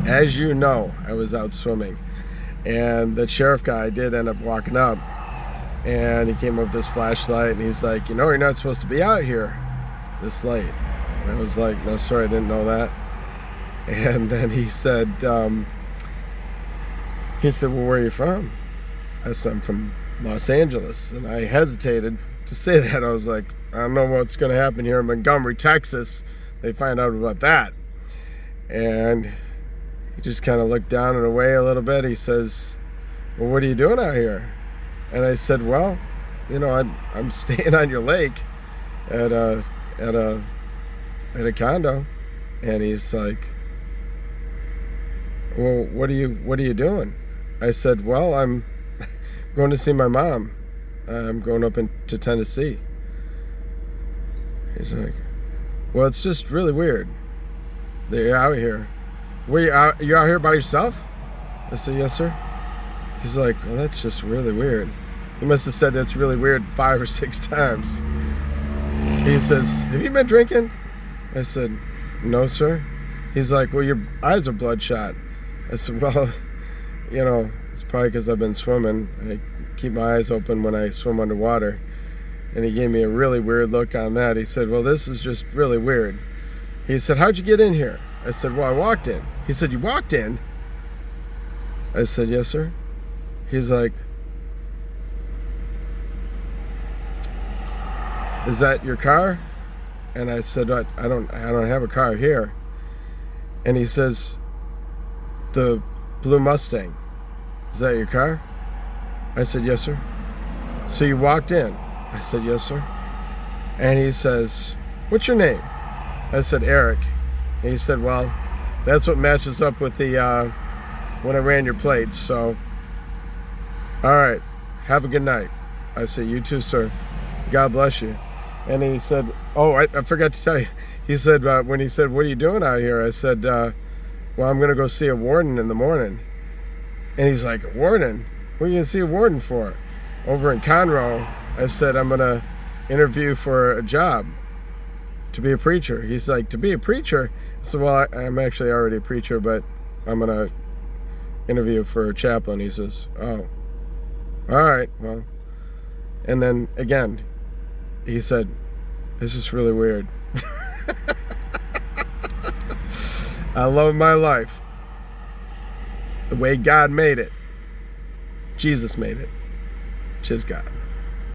as you know, I was out swimming, and the sheriff guy did end up walking up, and he came up with this flashlight, and he's like, you're not supposed to be out here this late. And I was like, no, sorry, I didn't know that. And then he said, well, where are you from? I said, I'm from Los Angeles. And I hesitated to say that. I was like, I don't know what's going to happen here in Montgomery, Texas. They find out about that. And he just kind of looked down and away a little bit. He says, well, what are you doing out here? And I said, well, I'm staying on your lake at a condo. And he's like, well, what are you doing? I said, well, I'm going to see my mom. I'm going up into Tennessee. He's like, well, it's just really weird that you're out here. You're out here by yourself? I said, yes, sir. He's like, well, that's just really weird. He must have said that's really weird 5 or 6 times. He says, have you been drinking? I said, no, sir. He's like, well, your eyes are bloodshot. I said, well, it's probably because I've been swimming. I keep my eyes open when I swim underwater. And he gave me a really weird look on that. He said, well, this is just really weird. He said, how'd you get in here? I said, well, I walked in. He said, you walked in? I said, yes, sir. He's like, is that your car? And I said, I don't have a car here. And he says, the blue Mustang, is that your car? I said, yes, sir. So you walked in? I said, yes, sir. And he says, what's your name? I said, Eric. And he said, well, that's what matches up with the when I ran your plates. So, all right, have a good night. I said, you too, sir. God bless you. And he said, oh, I forgot to tell you. He said, when he said, what are you doing out here? I said, well, I'm going to go see a warden in the morning. And he's like, a warden? What are you going to see a warden for? Over in Conroe, I said, I'm going to interview for a job to be a preacher. He's like, to be a preacher? I said, well, I'm actually already a preacher, but I'm going to interview for a chaplain. He says, oh, all right, well. And then again, he said, this is really weird. I love my life the way God made it. Jesus made it. Cheers, God.